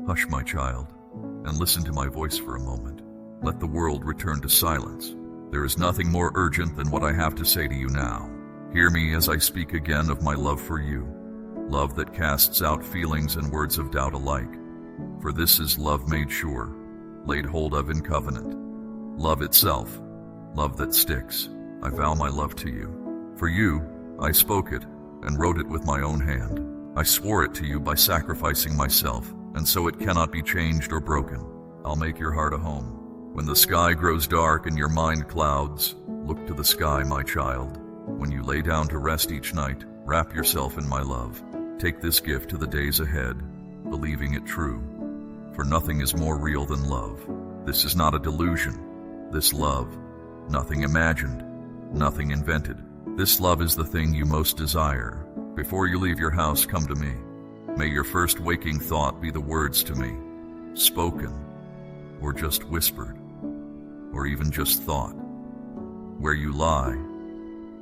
Hush, my child, and listen to my voice for a moment. Let the world return to silence. There is nothing more urgent than what I have to say to you now. Hear me as I speak again of my love for you, love that casts out feelings and words of doubt alike. For this is love made sure, laid hold of in covenant. Love itself, love that sticks. I vow my love to you. For you, I spoke it and wrote it with my own hand. I swore it to you by sacrificing myself, and so it cannot be changed or broken. I'll make your heart a home. When the sky grows dark and your mind clouds, look to the sky, my child. When you lay down to rest each night, wrap yourself in my love. Take this gift to the days ahead, believing it true. For nothing is more real than love. This is not a delusion. This love, nothing imagined, nothing invented. This love is the thing you most desire. Before you leave your house, come to me. May your first waking thought be the words to me, spoken, or just whispered, or even just thought. Where you lie,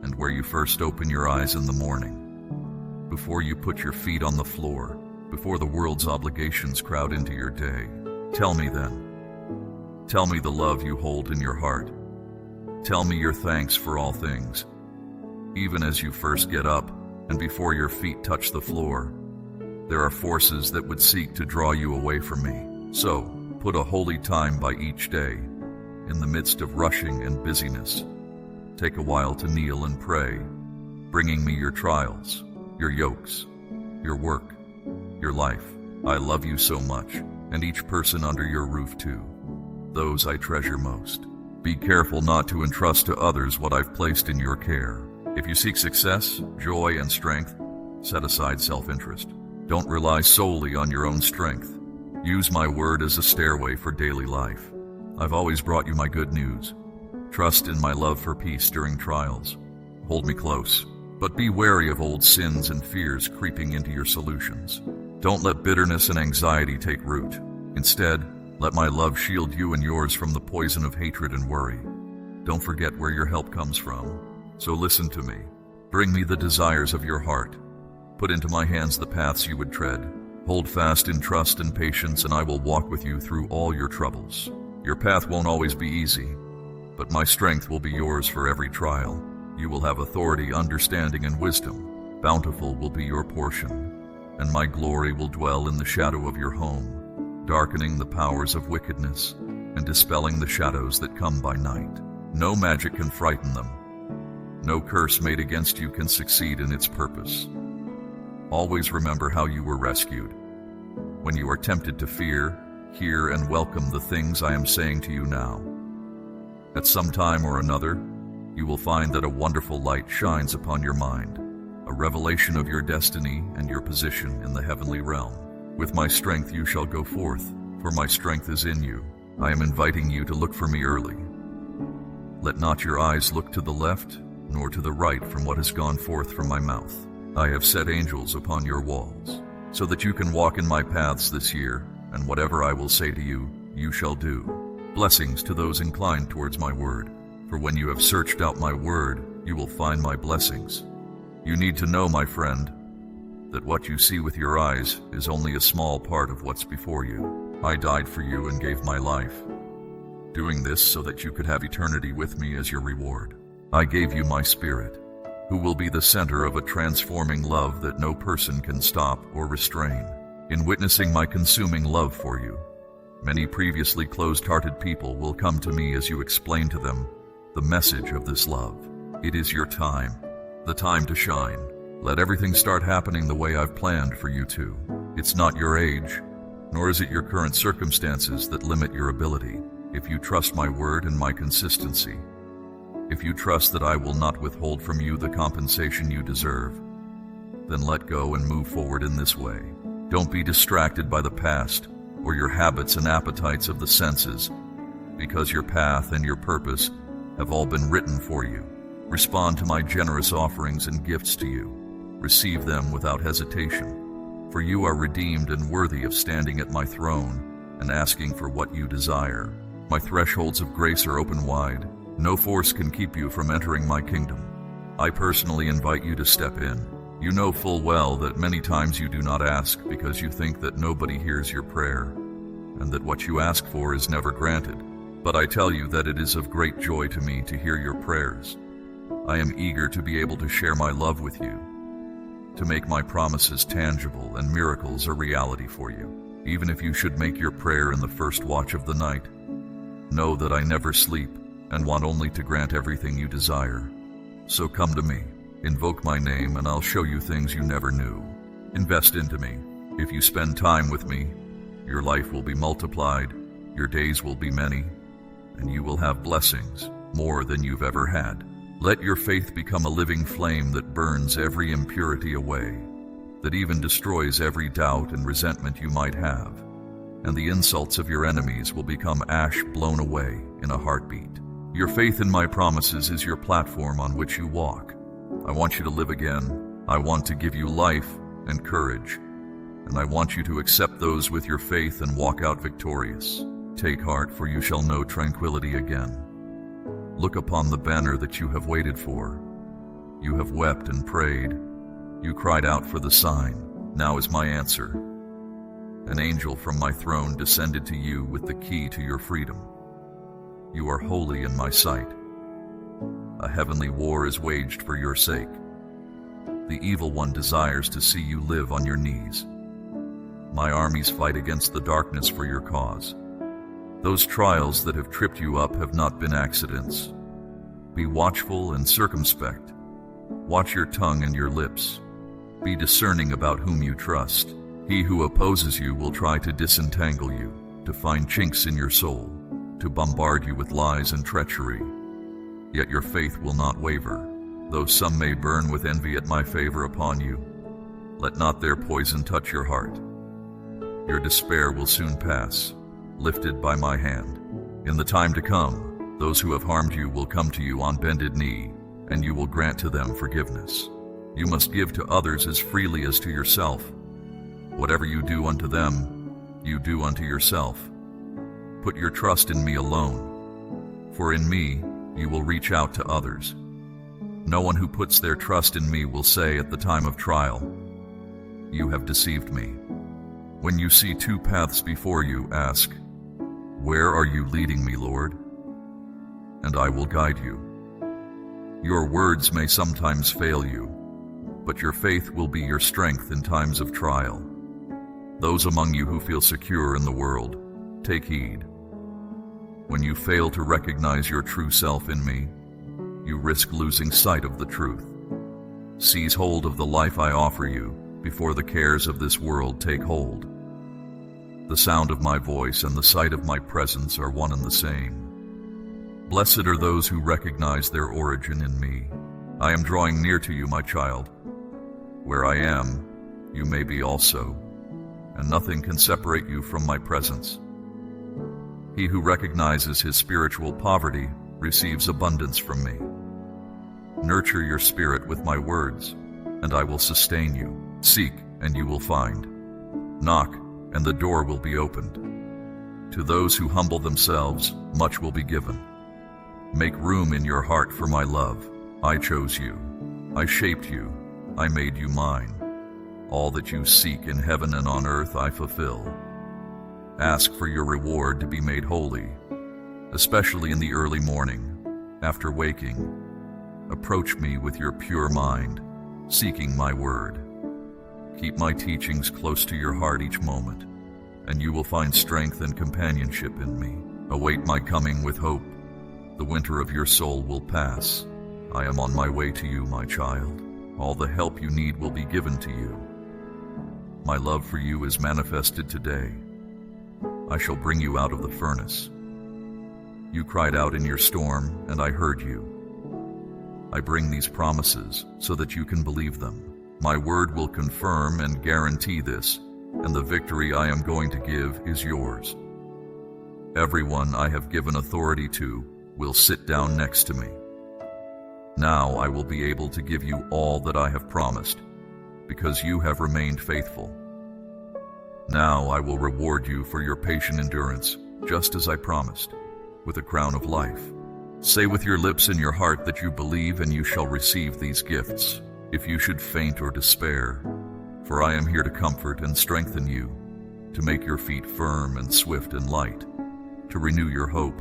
and where you first open your eyes in the morning. Before you put your feet on the floor, before the world's obligations crowd into your day. Tell me then. Tell me the love you hold in your heart. Tell me your thanks for all things. Even as you first get up, and before your feet touch the floor, there are forces that would seek to draw you away from me. So, put a holy time by each day. In the midst of rushing and busyness, take a while to kneel and pray, bringing me your trials, your yokes, your work, your life. I love you so much, and each person under your roof too. Those I treasure most. Be careful not to entrust to others what I've placed in your care. If you seek success, joy, and strength, set aside self-interest. Don't rely solely on your own strength. Use my word as a stairway for daily life. I've always brought you my good news. Trust in my love for peace during trials. Hold me close, but be wary of old sins and fears creeping into your solutions. Don't let bitterness and anxiety take root. Instead, let my love shield you and yours from the poison of hatred and worry. Don't forget where your help comes from. So listen to me. Bring me the desires of your heart. Put into my hands the paths you would tread. Hold fast in trust and patience, and I will walk with you through all your troubles. Your path won't always be easy, but my strength will be yours for every trial. You will have authority, understanding, and wisdom. Bountiful will be your portion, and my glory will dwell in the shadow of your home, darkening the powers of wickedness and dispelling the shadows that come by night. No magic can frighten them. No curse made against you can succeed in its purpose. Always remember how you were rescued. When you are tempted to fear, hear and welcome the things I am saying to you now. At some time or another, you will find that a wonderful light shines upon your mind, a revelation of your destiny and your position in the heavenly realm. With my strength you shall go forth, for my strength is in you. I am inviting you to look for me early. Let not your eyes look to the left, nor to the right from what has gone forth from my mouth. I have set angels upon your walls, so that you can walk in my paths this year, and whatever I will say to you, you shall do. Blessings to those inclined towards my word, for when you have searched out my word, you will find my blessings. You need to know, my friend, that what you see with your eyes is only a small part of what's before you. I died for you and gave my life, doing this so that you could have eternity with me as your reward. I gave you my Spirit, who will be the center of a transforming love that no person can stop or restrain. In witnessing my consuming love for you, many previously closed-hearted people will come to me as you explain to them the message of this love. It is your time, the time to shine. Let everything start happening the way I've planned for you to. It's not your age, nor is it your current circumstances that limit your ability. If you trust my word and my consistency, if you trust that I will not withhold from you the compensation you deserve, then let go and move forward in this way. Don't be distracted by the past or your habits and appetites of the senses, because your path and your purpose have all been written for you. Respond to my generous offerings and gifts to you. Receive them without hesitation, for you are redeemed and worthy of standing at my throne and asking for what you desire. My thresholds of grace are open wide. No force can keep you from entering my kingdom. I personally invite you to step in. You know full well that many times you do not ask because you think that nobody hears your prayer, and that what you ask for is never granted. But I tell you that it is of great joy to me to hear your prayers. I am eager to be able to share my love with you, to make my promises tangible and miracles a reality for you. Even if you should make your prayer in the first watch of the night, know that I never sleep and want only to grant everything you desire. So come to me, invoke my name, and I'll show you things you never knew. Invest into me. If you spend time with me, your life will be multiplied, your days will be many, and you will have blessings, more than you've ever had. Let your faith become a living flame that burns every impurity away, that even destroys every doubt and resentment you might have, and the insults of your enemies will become ash blown away in a heartbeat. Your faith in my promises is your platform on which you walk. I want you to live again. I want to give you life and courage, and I want you to accept those with your faith and walk out victorious. Take heart, for you shall know tranquility again. Look upon the banner that you have waited for. You have wept and prayed. You cried out for the sign. Now is my answer. An angel from my throne descended to you with the key to your freedom. You are holy in my sight. A heavenly war is waged for your sake. The evil one desires to see you live on your knees. My armies fight against the darkness for your cause. Those trials that have tripped you up have not been accidents. Be watchful and circumspect. Watch your tongue and your lips. Be discerning about whom you trust. He who opposes you will try to disentangle you, to find chinks in your soul, to bombard you with lies and treachery. Yet your faith will not waver, though some may burn with envy at my favor upon you. Let not their poison touch your heart. Your despair will soon pass, lifted by my hand. In the time to come, those who have harmed you will come to you on bended knee, and you will grant to them forgiveness. You must give to others as freely as to yourself. Whatever you do unto them, you do unto yourself. Put your trust in me alone, for in me you will reach out to others. No one who puts their trust in me will say at the time of trial, "You have deceived me." When you see two paths before you, ask, "Where are you leading me, Lord?" And I will guide you. Your words may sometimes fail you, but your faith will be your strength in times of trial. Those among you who feel secure in the world, take heed. When you fail to recognize your true self in me, you risk losing sight of the truth. Seize hold of the life I offer you before the cares of this world take hold. The sound of my voice and the sight of my presence are one and the same. Blessed are those who recognize their origin in me. I am drawing near to you, my child. Where I am, you may be also, and nothing can separate you from my presence. He who recognizes his spiritual poverty receives abundance from me. Nurture your spirit with my words, and I will sustain you. Seek, and you will find. Knock, and the door will be opened. To those who humble themselves, much will be given. Make room in your heart for my love. I chose you. I shaped you. I made you mine. All that you seek in heaven and on earth I fulfill. Ask for your reward to be made holy, especially in the early morning, after waking. Approach me with your pure mind, seeking my word. Keep my teachings close to your heart each moment, and you will find strength and companionship in me. Await my coming with hope. The winter of your soul will pass. I am on my way to you, my child. All the help you need will be given to you. My love for you is manifested today. I shall bring you out of the furnace. You cried out in your storm, and I heard you. I bring these promises so that you can believe them. My word will confirm and guarantee this, and the victory I am going to give is yours. Everyone I have given authority to will sit down next to me. Now I will be able to give you all that I have promised, because you have remained faithful. Now I will reward you for your patient endurance, just as I promised, with a crown of life. Say with your lips and your heart that you believe, and you shall receive these gifts. if you should faint or despair, for I am here to comfort and strengthen you, to make your feet firm and swift and light, to renew your hope,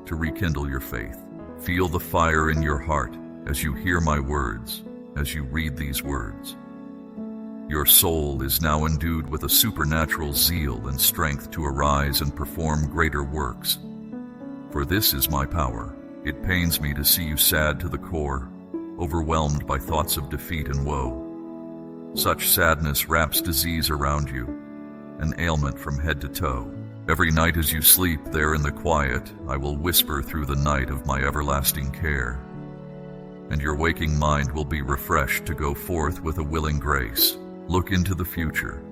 to rekindle your faith. Feel the fire in your heart as you hear my words, as you read these words. Your soul is now endued with a supernatural zeal and strength to arise and perform greater works. For this is my power. It pains me to see you sad to the core, overwhelmed by thoughts of defeat and woe. Such sadness wraps disease around you, an ailment from head to toe. Every night as you sleep there in the quiet, I will whisper through the night of my everlasting care. And your waking mind will be refreshed to go forth with a willing grace. Look into the future,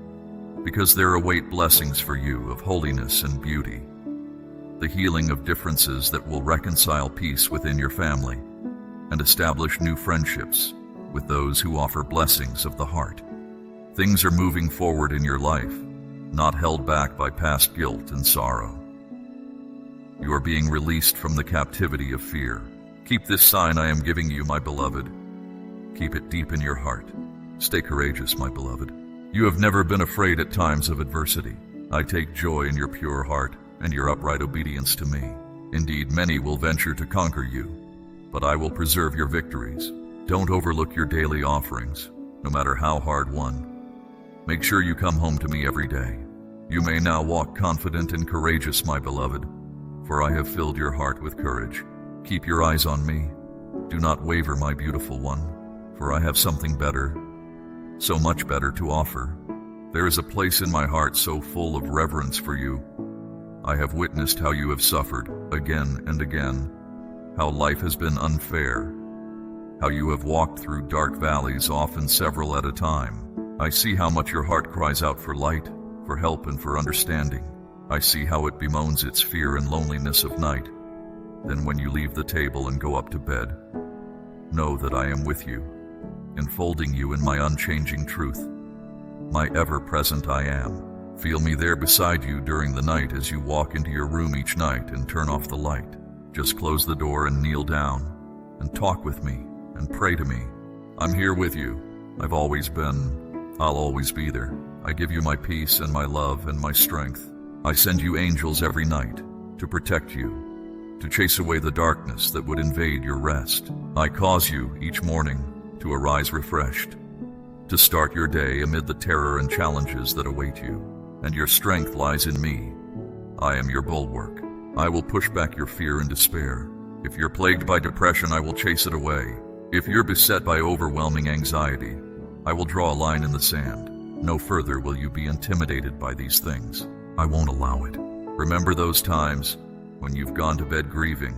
because there await blessings for you of holiness and beauty, the healing of differences that will reconcile peace within your family and establish new friendships with those who offer blessings of the heart. Things are moving forward in your life, not held back by past guilt and sorrow. You are being released from the captivity of fear. Keep this sign I am giving you, my beloved. Keep it deep in your heart. Stay courageous, my beloved. You have never been afraid at times of adversity. I take joy in your pure heart and your upright obedience to me. Indeed, many will venture to conquer you, but I will preserve your victories. Don't overlook your daily offerings, no matter how hard won. Make sure you come home to me every day. You may now walk confident and courageous, my beloved, for I have filled your heart with courage. Keep your eyes on me. Do not waver, my beautiful one, for I have something better, so much better to offer. There is a place in my heart so full of reverence for you. I have witnessed how you have suffered again and again, how life has been unfair, how you have walked through dark valleys, often several at a time. I see how much your heart cries out for light, for help, and for understanding. I see how it bemoans its fear and loneliness of night. Then when you leave the table and go up to bed, know that I am with you, enfolding you in my unchanging truth, my ever-present I am. Feel me there beside you during the night as you walk into your room each night and turn off the light. Just close the door and kneel down and talk with me and pray to me. I'm here with you. I've always been. I'll always be there. I give you my peace and my love and my strength. I send you angels every night to protect you, to chase away the darkness that would invade your rest. I cause you each morning to arise refreshed, to start your day amid the terror and challenges that await you, and your strength lies in me. I am your bulwark. I will push back your fear and despair. If you're plagued by depression, I will chase it away. If you're beset by overwhelming anxiety, I will draw a line in the sand. No further will you be intimidated by these things. I won't allow it. Remember those times when you've gone to bed grieving,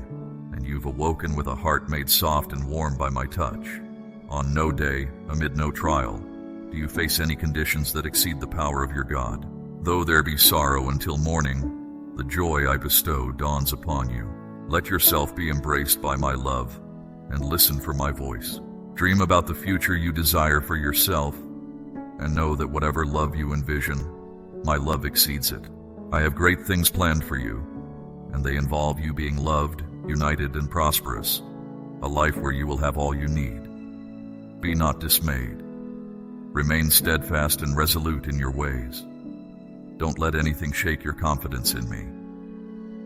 and you've awoken with a heart made soft and warm by my touch. On no day, amid no trial, do you face any conditions that exceed the power of your God. Though there be sorrow until morning, the joy I bestow dawns upon you. Let yourself be embraced by my love, and listen for my voice. Dream about the future you desire for yourself, and know that whatever love you envision, my love exceeds it. I have great things planned for you, and they involve you being loved, united, and prosperous, a life where you will have all you need. Be not dismayed. Remain steadfast and resolute in your ways. Don't let anything shake your confidence in me.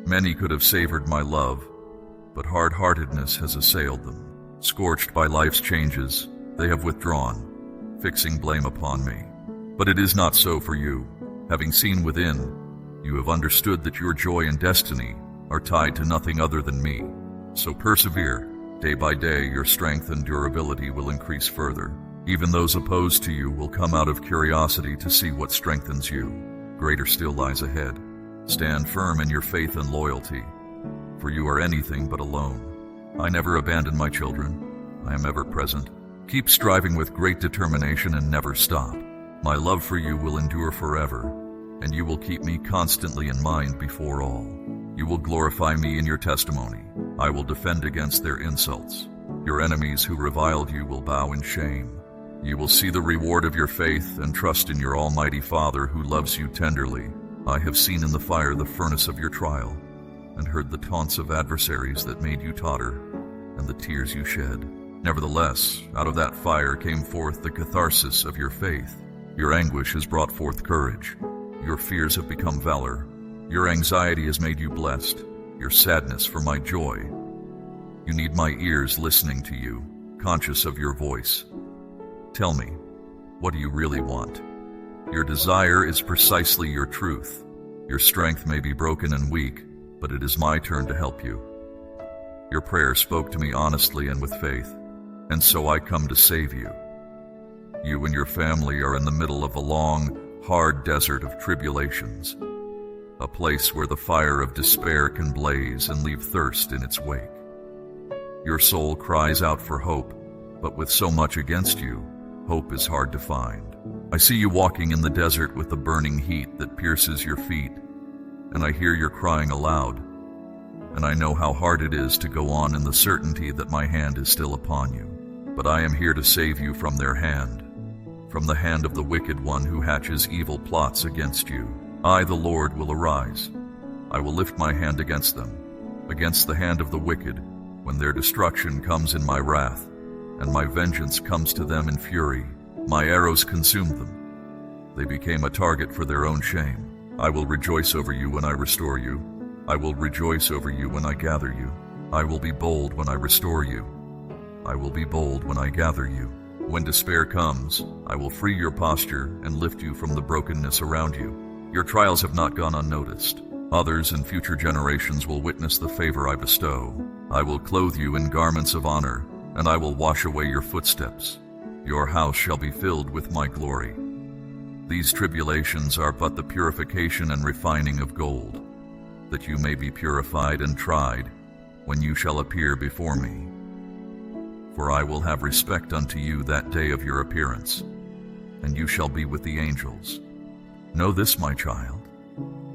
Many could have savored my love, but hard-heartedness has assailed them. Scorched by life's changes, they have withdrawn, fixing blame upon me. But it is not so for you. Having seen within, you have understood that your joy and destiny are tied to nothing other than me. So persevere. Day by day, your strength and durability will increase further. Even those opposed to you will come out of curiosity to see what strengthens you. Greater still lies ahead. Stand firm in your faith and loyalty, for you are anything but alone. I never abandon my children. I am ever present. Keep striving with great determination and never stop. My love for you will endure forever, and you will keep me constantly in mind before all. You will glorify me in your testimony. I will defend against their insults. Your enemies who reviled you will bow in shame. You will see the reward of your faith and trust in your Almighty Father who loves you tenderly. I have seen in the fire the furnace of your trial, and heard the taunts of adversaries that made you totter, and the tears you shed. Nevertheless, out of that fire came forth the catharsis of your faith. Your anguish has brought forth courage. Your fears have become valor. Your anxiety has made you blessed. Your sadness for my joy. You need my ears listening to you, conscious of your voice. Tell me, what do you really want? Your desire is precisely your truth. Your strength may be broken and weak, but it is my turn to help you. Your prayer spoke to me honestly and with faith, and so I come to save you. You and your family are in the middle of a long, hard desert of tribulations, a place where the fire of despair can blaze and leave thirst in its wake. Your soul cries out for hope, but with so much against you, hope is hard to find. I see you walking in the desert with the burning heat that pierces your feet, and I hear your crying aloud, and I know how hard it is to go on in the certainty that my hand is still upon you. But I am here to save you from their hand, from the hand of the wicked one who hatches evil plots against you. I, the Lord, will arise. I will lift my hand against them, against the hand of the wicked, when their destruction comes in my wrath, and my vengeance comes to them in fury. My arrows consumed them. They became a target for their own shame. I will rejoice over you when I restore you. I will rejoice over you when I gather you. I will be bold when I restore you. I will be bold when I gather you. When despair comes, I will free your posture and lift you from the brokenness around you. Your trials have not gone unnoticed. Others and future generations will witness the favor I bestow. I will clothe you in garments of honor, and I will wash away your footsteps. Your house shall be filled with my glory. These tribulations are but the purification and refining of gold, that you may be purified and tried when you shall appear before me. For I will have respect unto you that day of your appearance, and you shall be with the angels. Know this, my child,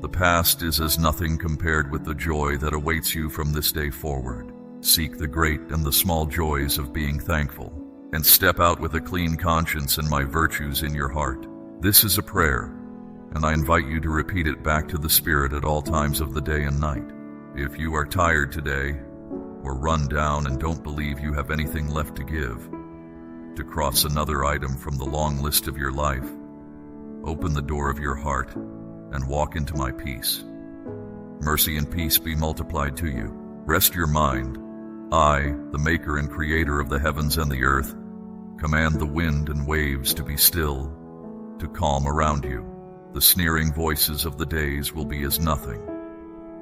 the past is as nothing compared with the joy that awaits you from this day forward. Seek the great and the small joys of being thankful, and step out with a clean conscience and my virtues in your heart. This is a prayer, and I invite you to repeat it back to the Spirit at all times of the day and night. If you are tired today, or run down and don't believe you have anything left to give, to cross another item from the long list of your life, open the door of your heart and walk into my peace. Mercy and peace be multiplied to you. Rest your mind. I, the maker and creator of the heavens and the earth, command the wind and waves to be still, to calm around you. The sneering voices of the days will be as nothing,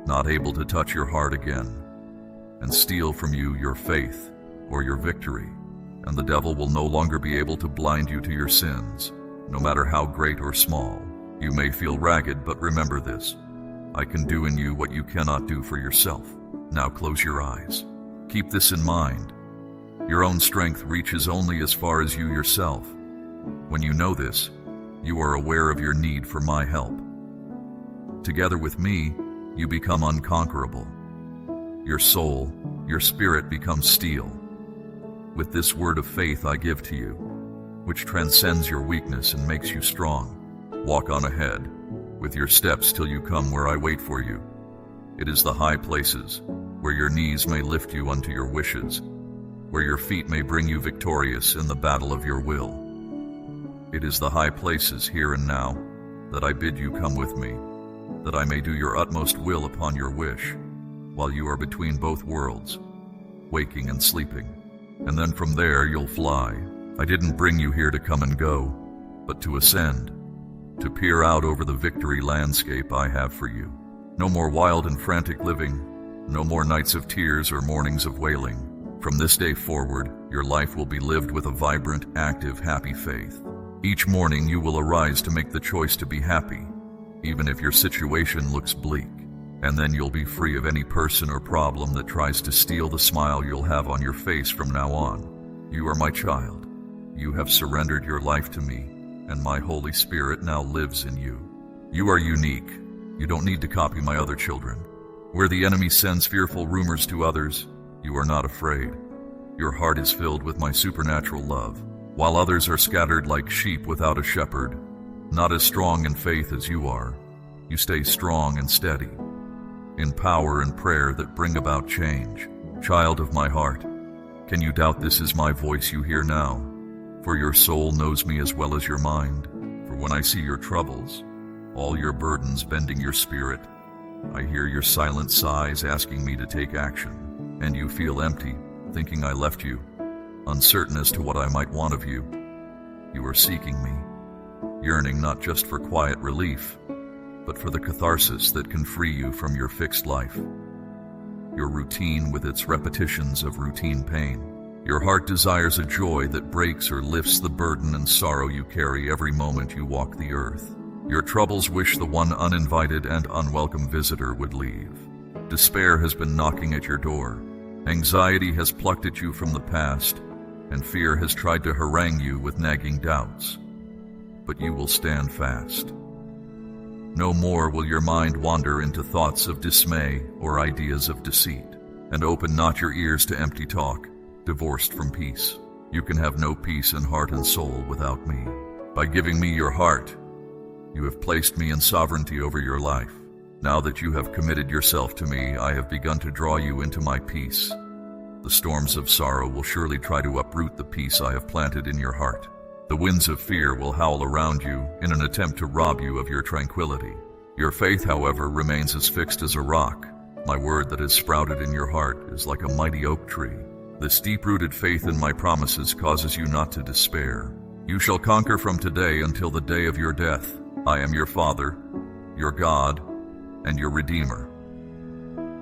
not able to touch your heart again, and steal from you your faith or your victory, and the devil will no longer be able to blind you to your sins, no matter how great or small. You may feel ragged, but remember this: I can do in you what you cannot do for yourself. Now close your eyes. Keep this in mind. Your own strength reaches only as far as you yourself. When you know this, you are aware of your need for my help. Together with me, you become unconquerable. Your soul, your spirit becomes steel. With this word of faith I give to you, which transcends your weakness and makes you strong. Walk on ahead, with your steps till you come where I wait for you. It is the high places, where your knees may lift you unto your wishes, where your feet may bring you victorious in the battle of your will. It is the high places here and now that I bid you come with me, that I may do your utmost will upon your wish, while you are between both worlds, waking and sleeping. And then from there you'll fly. I didn't bring you here to come and go, but to ascend, to peer out over the victory landscape I have for you. No more wild and frantic living, no more nights of tears or mornings of wailing. From this day forward, your life will be lived with a vibrant, active, happy faith. Each morning you will arise to make the choice to be happy, even if your situation looks bleak. And then you'll be free of any person or problem that tries to steal the smile you'll have on your face from now on. You are my child. You have surrendered your life to me, and my Holy Spirit now lives in you. You are unique. You don't need to copy my other children. Where the enemy sends fearful rumors to others, you are not afraid. Your heart is filled with my supernatural love. While others are scattered like sheep without a shepherd, not as strong in faith as you are, you stay strong and steady, in power and prayer that bring about change. Child of my heart, Can you doubt this is my voice you hear now? For your soul knows me as well as your mind. For when I see your troubles, all your burdens bending your spirit, I hear your silent sighs asking me to take action. And you feel empty, thinking I left you, uncertain as to what I might want of you. You are seeking me, yearning not just for quiet relief, but for the catharsis that can free you from your fixed life. Your routine with its repetitions of routine pain. Your heart desires a joy that breaks or lifts the burden and sorrow you carry every moment you walk the earth. Your troubles wish the one uninvited and unwelcome visitor would leave. Despair has been knocking at your door. Anxiety has plucked at you from the past, and fear has tried to harangue you with nagging doubts. But you will stand fast. No more will your mind wander into thoughts of dismay or ideas of deceit, and open not your ears to empty talk, divorced from peace. You can have no peace in heart and soul without me. By giving me your heart, you have placed me in sovereignty over your life. Now that you have committed yourself to me, I have begun to draw you into my peace. The storms of sorrow will surely try to uproot the peace I have planted in your heart. The winds of fear will howl around you in an attempt to rob you of your tranquility. Your faith, however, remains as fixed as a rock. My word that has sprouted in your heart is like a mighty oak tree. This deep-rooted faith in my promises causes you not to despair. You shall conquer from today until the day of your death. I am your Father, your God, and your Redeemer.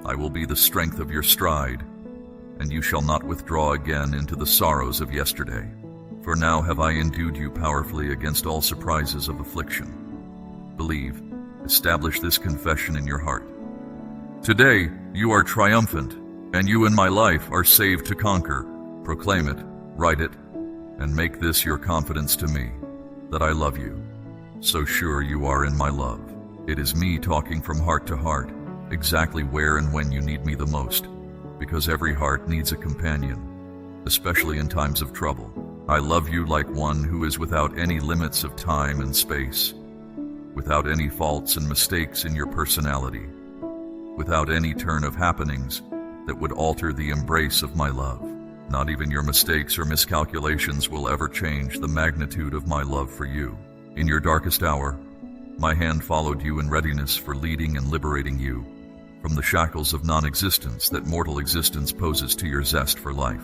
I will be the strength of your stride, and you shall not withdraw again into the sorrows of yesterday. For now have I endued you powerfully against all surprises of affliction. Believe, establish this confession in your heart. Today you are triumphant, and you in my life are saved to conquer. Proclaim it, write it, and make this your confidence to me, that I love you. So sure you are in my love. It is me talking from heart to heart, exactly where and when you need me the most, because every heart needs a companion, especially in times of trouble. I love you like one who is without any limits of time and space, without any faults and mistakes in your personality, without any turn of happenings that would alter the embrace of my love. Not even your mistakes or miscalculations will ever change the magnitude of my love for you. In your darkest hour, my hand followed you in readiness for leading and liberating you from the shackles of non-existence that mortal existence poses to your zest for life.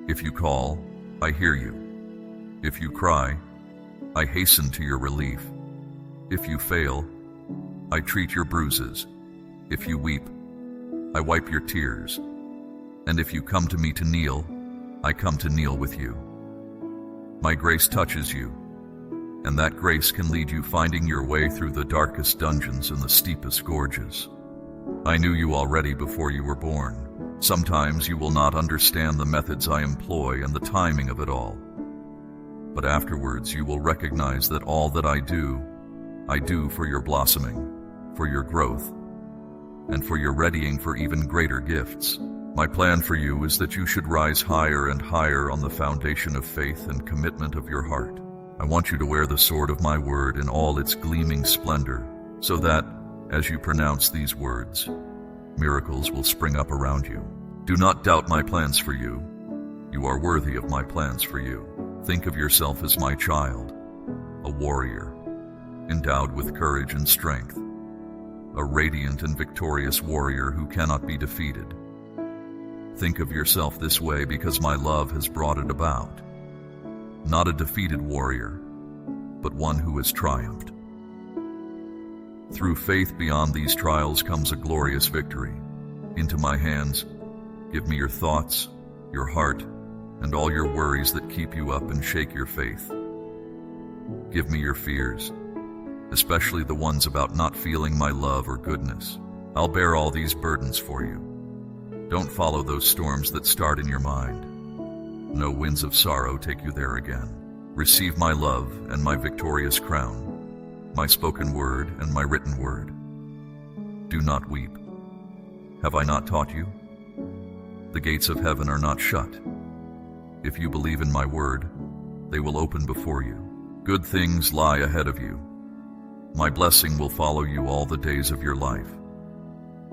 If you call, I hear you. If you cry, I hasten to your relief. If you fail, I treat your bruises. If you weep, I wipe your tears. And if you come to me to kneel, I come to kneel with you. My grace touches you, and that grace can lead you finding your way through the darkest dungeons and the steepest gorges. I knew you already before you were born. Sometimes you will not understand the methods I employ and the timing of it all. But afterwards you will recognize that all that I do for your blossoming, for your growth, and for your readying for even greater gifts. My plan for you is that you should rise higher and higher on the foundation of faith and commitment of your heart. I want you to wear the sword of my word in all its gleaming splendor, so that, as you pronounce these words, miracles will spring up around you. Do not doubt my plans for you. You are worthy of my plans for you. Think of yourself as my child, a warrior, endowed with courage and strength, a radiant and victorious warrior who cannot be defeated. Think of yourself this way because my love has brought it about. Not a defeated warrior, but one who has triumphed. Through faith beyond these trials comes a glorious victory. Into my hands, give me your thoughts, your heart, and all your worries that keep you up and shake your faith. Give me your fears, especially the ones about not feeling my love or goodness. I'll bear all these burdens for you. Don't follow those storms that start in your mind. No winds of sorrow take you there again. Receive my love and my victorious crown, my spoken word and my written word. Do not weep. Have I not taught you? The gates of heaven are not shut. If you believe in my word, they will open before you. Good things lie ahead of you. My blessing will follow you all the days of your life,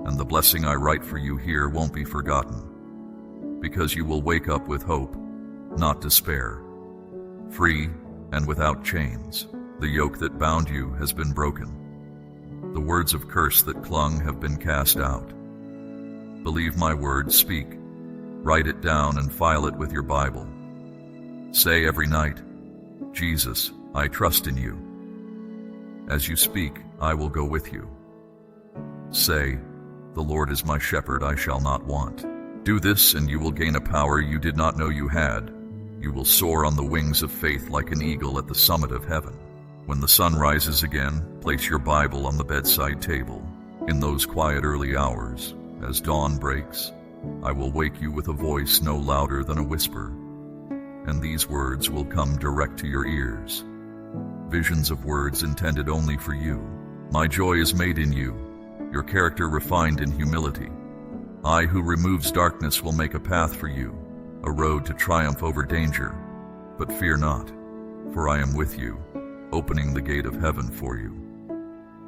and the blessing I write for you here won't be forgotten. because you will wake up with hope, not despair. Free and without chains, the yoke that bound you has been broken. The words of curse that clung have been cast out. Believe my word, speak. Write it down and file it with your Bible. Say every night, Jesus, I trust in you. As you speak, I will go with you. Say, the Lord is my shepherd, I shall not want. Do this and you will gain a power you did not know you had. You will soar on the wings of faith like an eagle at the summit of heaven. When the sun rises again, place your Bible on the bedside table. In those quiet early hours, as dawn breaks, I will wake you with a voice no louder than a whisper, and these words will come direct to your ears. Visions of words intended only for you. My joy is made in you, your character refined in humility. I who removes darkness will make a path for you, a road to triumph over danger. But fear not, for I am with you, opening the gate of heaven for you.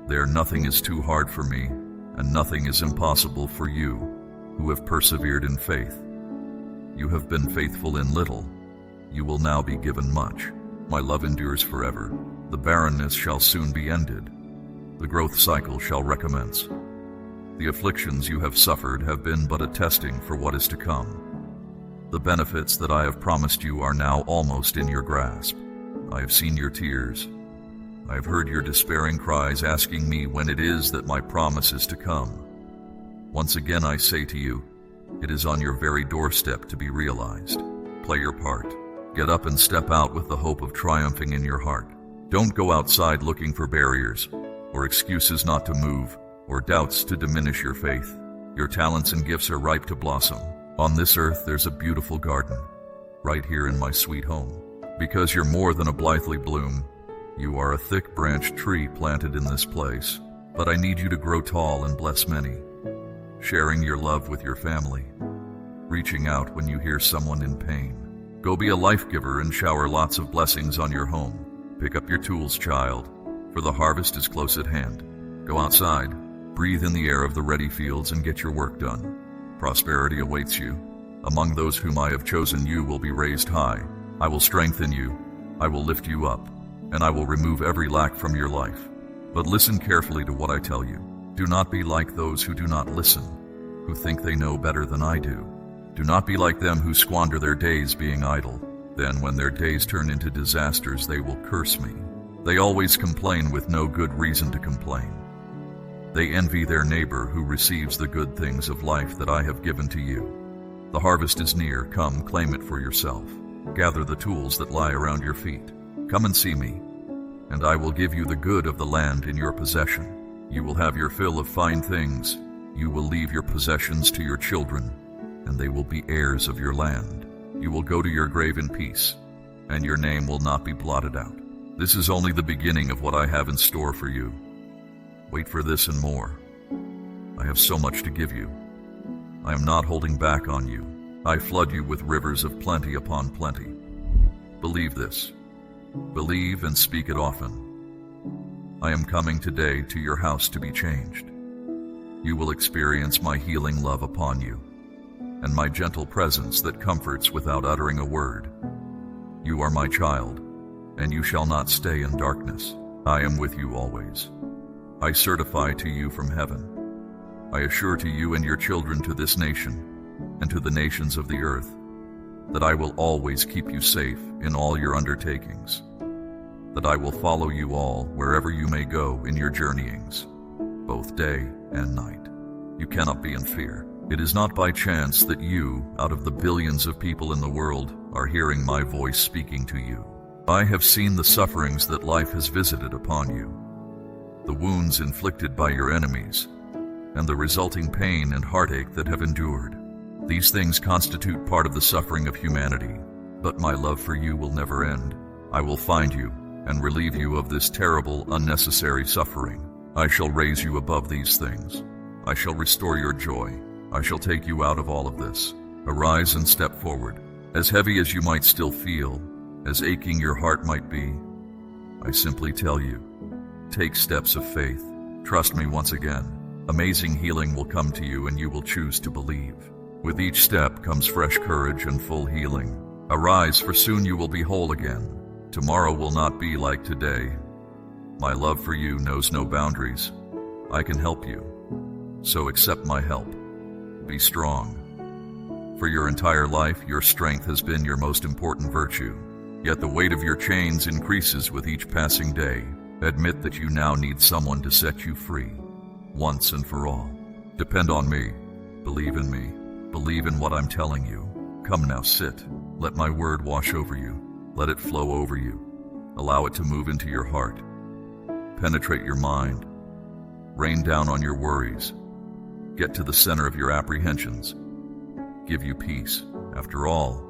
There nothing is too hard for me, and nothing is impossible for you, who have persevered in faith. You have been faithful in little, you will now be given much. My love endures forever. The barrenness shall soon be ended. The growth cycle shall recommence. The afflictions you have suffered have been but a testing for what is to come. The benefits that I have promised you are now almost in your grasp. I have seen your tears. I have heard your despairing cries asking me when it is that my promise is to come. Once again I say to you, it is on your very doorstep to be realized. Play your part. Get up and step out with the hope of triumphing in your heart. Don't go outside looking for barriers, or excuses not to move, or doubts to diminish your faith. Your talents and gifts are ripe to blossom. On this earth there's a beautiful garden, right here in my sweet home. Because you're more than a blithely bloom, you are a thick-branched tree planted in this place. But I need you to grow tall and bless many, sharing your love with your family, reaching out when you hear someone in pain. Go be a life giver and shower lots of blessings on your home. Pick up your tools, child, for the harvest is close at hand. Go outside, breathe in the air of the ready fields and get your work done. Prosperity awaits you. Among those whom I have chosen, you will be raised high. I will strengthen you, I will lift you up, and I will remove every lack from your life. But listen carefully to what I tell you. Do not be like those who do not listen, who think they know better than I do. Do not be like them who squander their days being idle. Then when their days turn into disasters, they will curse me. They always complain with no good reason to complain. They envy their neighbor who receives the good things of life that I have given to you. The harvest is near, come claim it for yourself. Gather the tools that lie around your feet. Come and see me, and I will give you the good of the land in your possession. You will have your fill of fine things. You will leave your possessions to your children, and they will be heirs of your land. You will go to your grave in peace, and your name will not be blotted out. This is only the beginning of what I have in store for you. Wait for this and more. I have so much to give you. I am not holding back on you. I flood you with rivers of plenty upon plenty. Believe this. Believe and speak it often. I am coming today to your house to be changed. You will experience my healing love upon you, and my gentle presence that comforts without uttering a word. You are my child, and you shall not stay in darkness. I am with you always. I certify to you from heaven. I assure to you and your children, to this nation, and to the nations of the earth, that I will always keep you safe in all your undertakings, that I will follow you all wherever you may go in your journeyings, both day and night. You cannot be in fear. It is not by chance that you, out of the billions of people in the world, are hearing my voice speaking to you. I have seen the sufferings that life has visited upon you, the wounds inflicted by your enemies, and the resulting pain and heartache that have endured. These things constitute part of the suffering of humanity, but my love for you will never end. I will find you and relieve you of this terrible, unnecessary suffering. I shall raise you above these things. I shall restore your joy. I shall take you out of all of this. Arise and step forward. As heavy as you might still feel, as aching your heart might be, I simply tell you, take steps of faith. Trust me once again. Amazing healing will come to you and you will choose to believe. With each step comes fresh courage and full healing. Arise, for soon you will be whole again. Tomorrow will not be like today. My love for you knows no boundaries. I can help you, so accept my help. Be strong. For your entire life, your strength has been your most important virtue. Yet the weight of your chains increases with each passing day. Admit that you now need someone to set you free, once and for all. Depend on me. Believe in me. Believe in what I'm telling you. Come now, sit. Let my word wash over you. Let it flow over you. Allow it to move into your heart. Penetrate your mind. Rain down on your worries. Get to the center of your apprehensions. Give you peace. After all,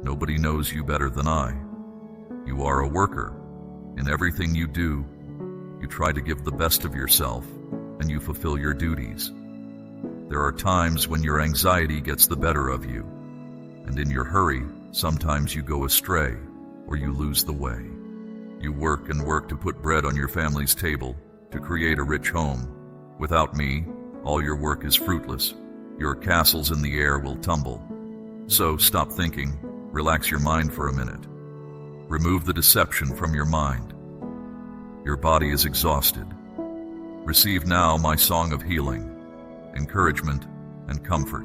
nobody knows you better than I. You are a worker. In everything you do, you try to give the best of yourself, and you fulfill your duties. There are times when your anxiety gets the better of you, and in your hurry, sometimes you go astray, or you lose the way. You work and work to put bread on your family's table, to create a rich home. Without me, all your work is fruitless. Your castles in the air will tumble. So stop thinking, relax your mind for a minute. Remove the deception from your mind. Your body is exhausted. Receive now my song of healing, encouragement, and comfort.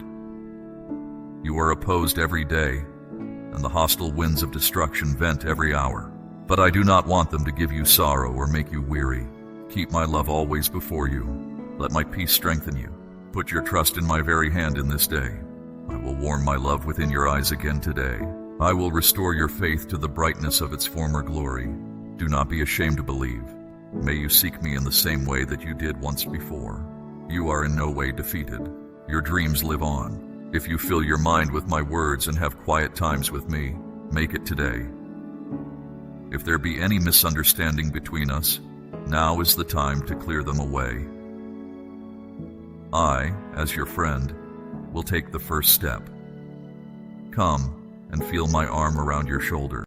You are opposed every day, and the hostile winds of destruction vent every hour. But I do not want them to give you sorrow or make you weary. Keep my love always before you. Let my peace strengthen you. Put your trust in my very hand in this day. I will warm my love within your eyes again today. I will restore your faith to the brightness of its former glory. Do not be ashamed to believe. May you seek me in the same way that you did once before. You are in no way defeated. Your dreams live on. If you fill your mind with my words and have quiet times with me, make it today. If there be any misunderstanding between us, now is the time to clear them away. I, as your friend, will take the first step. Come and feel my arm around your shoulder.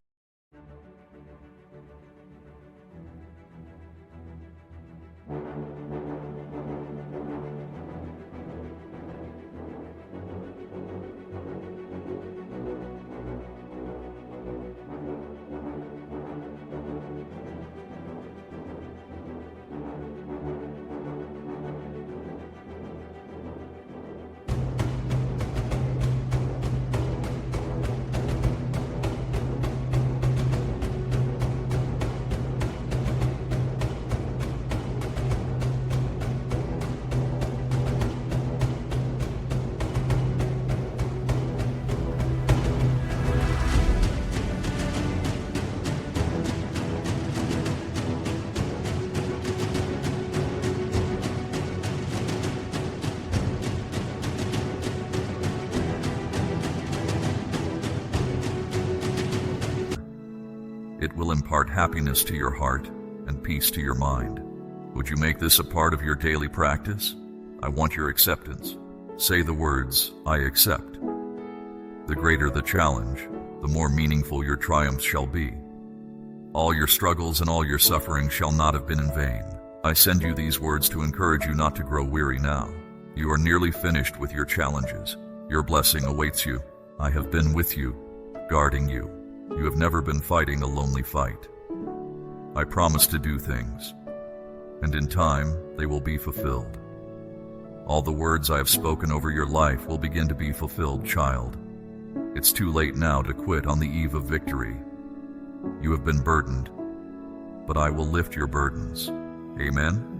It will impart happiness to your heart and peace to your mind. Would you make this a part of your daily practice? I want your acceptance. Say the words, I accept. The greater the challenge, the more meaningful your triumphs shall be. All your struggles and all your suffering shall not have been in vain. I send you these words to encourage you not to grow weary now. You are nearly finished with your challenges. Your blessing awaits you. I have been with you, guarding you. You have never been fighting a lonely fight. I promise to do things, and in time they will be fulfilled. All the words I have spoken over your life will begin to be fulfilled, child. It's too late now to quit on the eve of victory. You have been burdened, but I will lift your burdens. Amen?